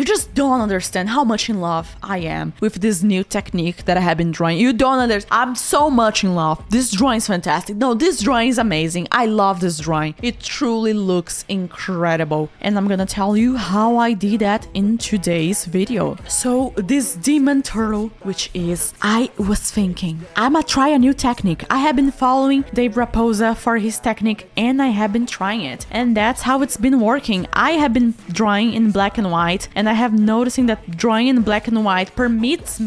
just don't understand how much in love I am with this new technique that I have been drawing. You don't understand. I'm so much in love. This drawing is fantastic. No, this drawing is amazing. I love this drawing. It truly looks incredible. And I'm gonna tell you how I did that in today's video. So this demon turtle, which is, I was thinking, I'ma try a new technique. I have been following Dave Raposa for his technique and I have been trying it. And that's how it's been working. I have been drawing in black and white, and I have noticing that drawing in black and white gives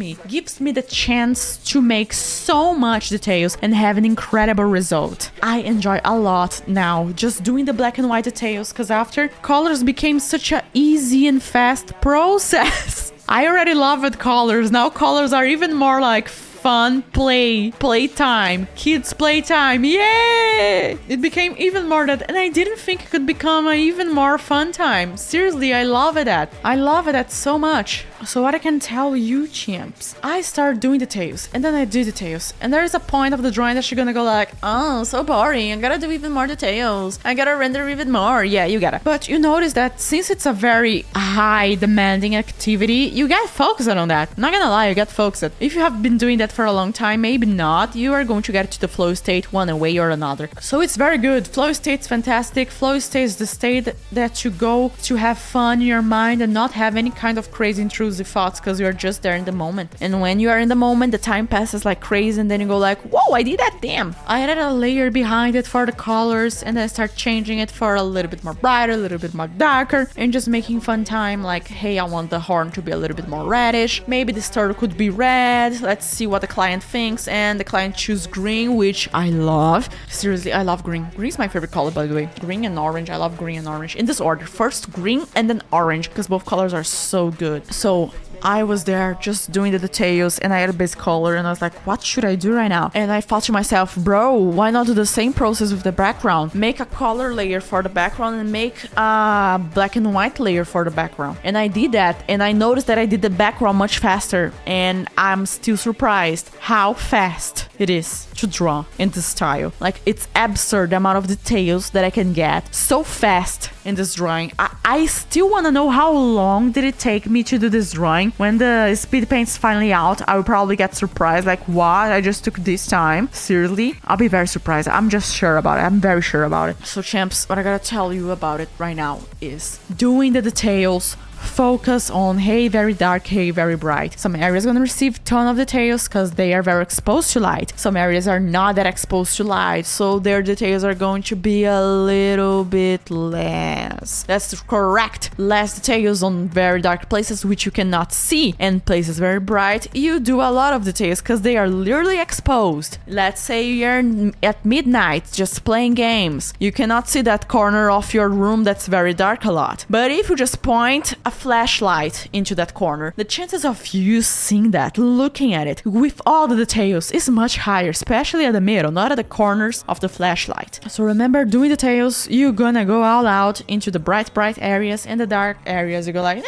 me the chance to make so much details and have an incredible result. I enjoy a lot now just doing the black and white details, because after, colors became such a easy and fast process. I already love it colors. Now colors are even more like fun playtime, kids playtime. Yay! It became even more that, and I didn't think it could become an even more fun time. Seriously, I love it at. I love it at so much. So what I can tell you, champs, I start doing details, and then I do details, and there is a point of the drawing that you're gonna go like, oh, so boring, I gotta do even more details, I gotta render even more. Yeah, you gotta. But you notice that since it's a very high demanding activity, you get focused on that. Not gonna lie, you get focused. If you have been doing that for a long time, maybe not, you are going to get to the flow state one way or another. So it's very good. Flow state's fantastic. Flow state is the state that you go to have fun in your mind and not have any kind of crazy intrusive thoughts, because you're just there in the moment. And when you are in the moment, the time passes like crazy, and then you go like, whoa, I did that, damn. I added a layer behind it for the colors, and then I start changing it for a little bit more brighter, a little bit more darker, and just making fun time like, hey, I want the horn to be a little bit more reddish. Maybe this turtle could be red. Let's see what the client thinks, and the client choose green, which I love. Seriously, I love green. Green is my favorite color, by the way. Green and orange. I love green and orange in this order. First green and then orange, because both colors are so good. So I was there just doing the details, and I had a base color, and I was like, what should I do right now? And I thought to myself, bro, why not do the same process with the background? Make a color layer for the background and make a black and white layer for the background. And I did that, and I noticed that I did the background much faster, and I'm still surprised how fast it is to draw in this style. Like, it's absurd the amount of details that I can get so fast in this drawing. I still want to know how long did it take me to do this drawing. When the speed paint's finally out, I will probably get surprised, like, what? I just took this time? Seriously? I'll be very surprised. I'm just sure about it. I'm very sure about it. So champs, what I gotta tell you about it right now is doing the details. Focus on, hey, very dark, hey, very bright. Some areas are gonna receive ton of details because they are very exposed to light. Some areas are not that exposed to light, so their details are going to be a little bit less. That's correct. Less details on very dark places which you cannot see, and places very bright, you do a lot of details because they are literally exposed. Let's say you're at midnight just playing games. You cannot see that corner of your room that's very dark a lot. But if you just point a flashlight into that corner, the chances of you seeing that, looking at it with all the details is much higher, especially at the middle, not at the corners of the flashlight. So remember, doing details, you're gonna go all out into the bright areas, and the dark areas you go like,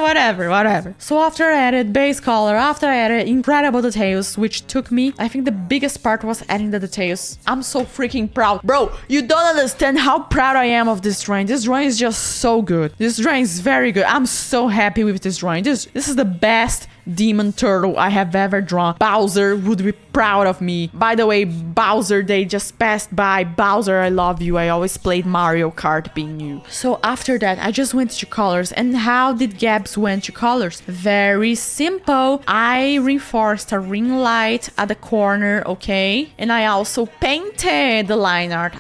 whatever. So after I added base color, after I added incredible details, which took me, I think the biggest part was adding the details. I'm so freaking proud. Bro, you don't understand how proud I am of this drawing. This drawing is just so good. This drawing is very good. I'm so happy with this drawing. This is the best demon turtle I have ever drawn. Bowser would be proud of me. By the way, Bowser, they just passed by. Bowser, I love you. I always played Mario Kart being you. So after that, I just went to colors. And how did Gabs went to colors? Very simple. I reinforced a ring light at the corner, okay? And I also painted the line art.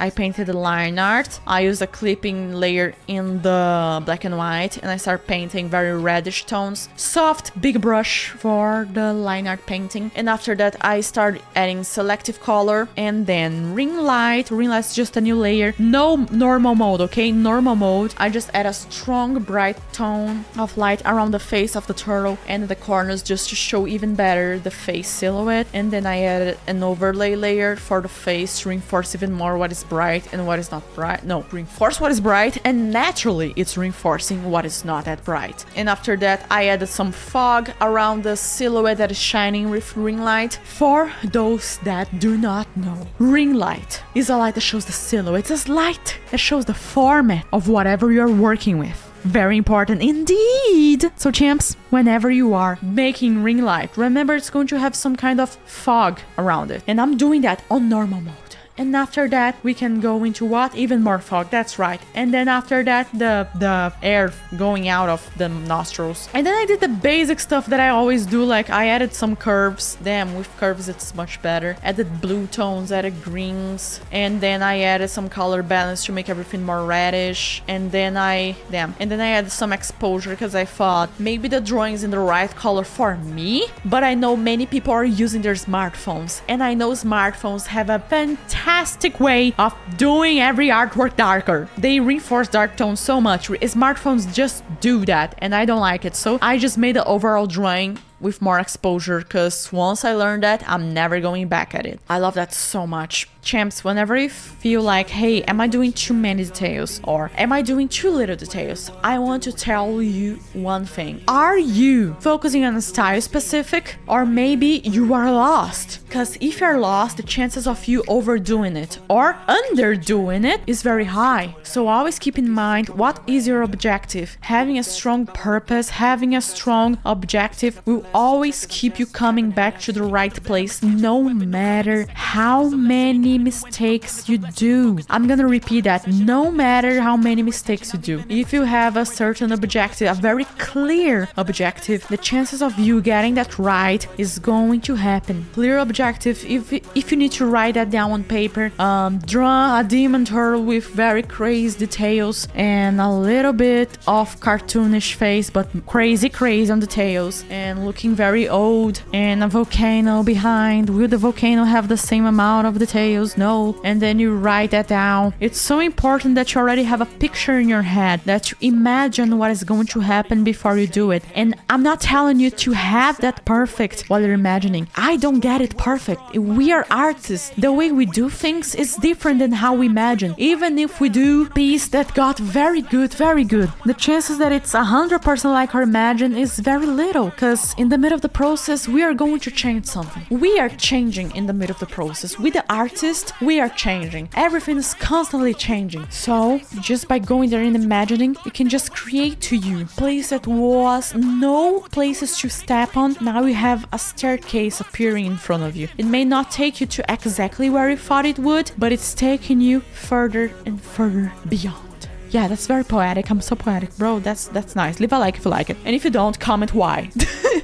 I used a clipping layer in the black and white, and I started painting very reddish tones. Soft, big brush for the line art painting. And after that, I started adding selective color, and then ring light. Ring light's just a new layer. No normal mode, okay? Normal mode. I just add a strong, bright tone of light around the face of the turtle and the corners just to show even better the face silhouette. And then I added an overlay layer for the face to reinforce even more what is bright and what is not bright. No, reinforce what is bright, and naturally it's reinforcing what is not that bright. And after that, I added some fog around the silhouette that is shining with ring light. For those that do not know, ring light is a light that shows the silhouette. It's a light that shows the format of whatever you're working with. Very important indeed. So champs, whenever you are making ring light, remember it's going to have some kind of fog around it. And I'm doing that on normal mode. And after that, we can go into what? Even more fog. That's right. And then after that, the air going out of the nostrils. And then I did the basic stuff that I always do. Like I added some curves. Damn, with curves, it's much better. Added blue tones, added greens. And then I added some color balance to make everything more reddish. And then I added some exposure because I thought maybe the drawing's in the right color for me. But I know many people are using their smartphones. And I know smartphones have a fantastic way of doing every artwork darker. They reinforce dark tones so much. Smartphones just do that, and I don't like it. So I just made the overall drawing with more exposure, because once I learned that, I'm never going back at it. I love that so much. Champs, whenever you feel like, hey, am I doing too many details or am I doing too little details, I want to tell you one thing. Are you focusing on a style specific, or maybe you are lost? Because if you're lost, the chances of you overdoing it or underdoing it is very high. So always keep in mind, what is your objective? Having a strong purpose, having a strong objective will always keep you coming back to the right place, no matter how many mistakes you do. I'm gonna repeat that. No matter how many mistakes you do. If you have a certain objective, a very clear objective, the chances of you getting that right is going to happen. Clear objective, if you need to write that down on paper, draw a demon turtle with very crazy details and a little bit of cartoonish face, but crazy on details, and looking very old, and a volcano behind. Will the volcano have the same amount of details? No. And then you write that down. It's so important that you already have a picture in your head, that you imagine what is going to happen before you do it. And I'm not telling you to have that perfect while you're imagining. I don't get it perfect. We are artists. The way we do things is different than how we imagine. Even if we do piece that got very good, the chances that it's 100% like our imagine is very little, because in the middle of the process, we are going to change something. We are changing in the middle of the process. With the artist, we are changing. Everything is constantly changing. So just by going there and imagining, it can just create to you place that was no places to step on. Now you have a staircase appearing in front of you. It may not take you to exactly where you thought it would, but it's taking you further and further beyond. Yeah, that's very poetic. I'm so poetic, bro. That's nice. Leave a like if you like it. And if you don't, comment why.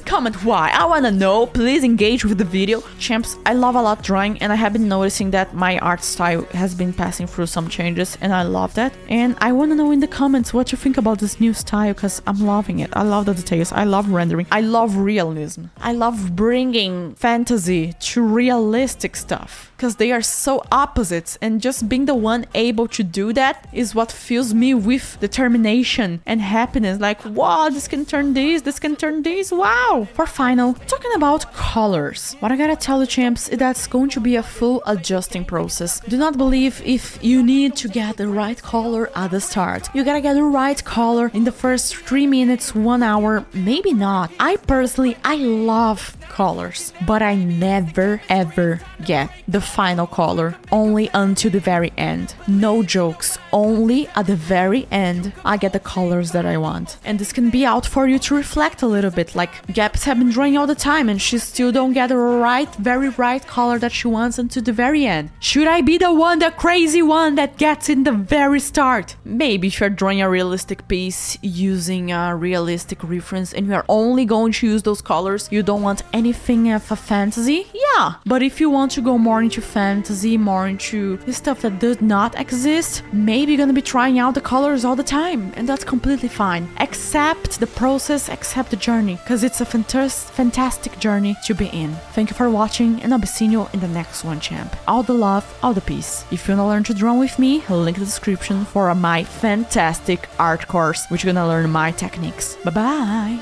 Comment why. I wanna know. Please engage with the video. Champs, I love a lot drawing, and I have been noticing that my art style has been passing through some changes, and I love that. And I wanna know in the comments what you think about this new style, because I'm loving it. I love the details. I love rendering. I love realism. I love bringing fantasy to realistic stuff, because they are so opposites, and just being the one able to do that is what fills me with determination and happiness. Like, wow, this can turn this can turn this, wow. For final, talking about colors, what I gotta tell you, champs, is that's going to be a full adjusting process. Do not believe if you need to get the right color at the start. You gotta get the right color in the first 3 minutes, 1 hour, maybe not. I personally, I love colors, but I never ever get the final color, only until the very end. No jokes, only at the very end I get the colors that I want. And this can be out for you to reflect a little bit, like Gaps have been drawing all the time and she still don't get the very right color that she wants until the very end. Should I be the crazy one that gets in the very start? Maybe if you're drawing a realistic piece using a realistic reference and you're only going to use those colors, you don't want anything of a fantasy, yeah. But if you want to go more into fantasy, more into the stuff that does not exist, maybe you're gonna be trying out the colors all the time, and that's completely fine. Accept the process, accept the journey, because it's a fantastic journey to be in. Thank you for watching, and I'll be seeing you in the next one, champ. All the love, all the peace. If you wanna learn to draw with me, link in the description for my fantastic art course, which you're gonna learn my techniques. Bye bye.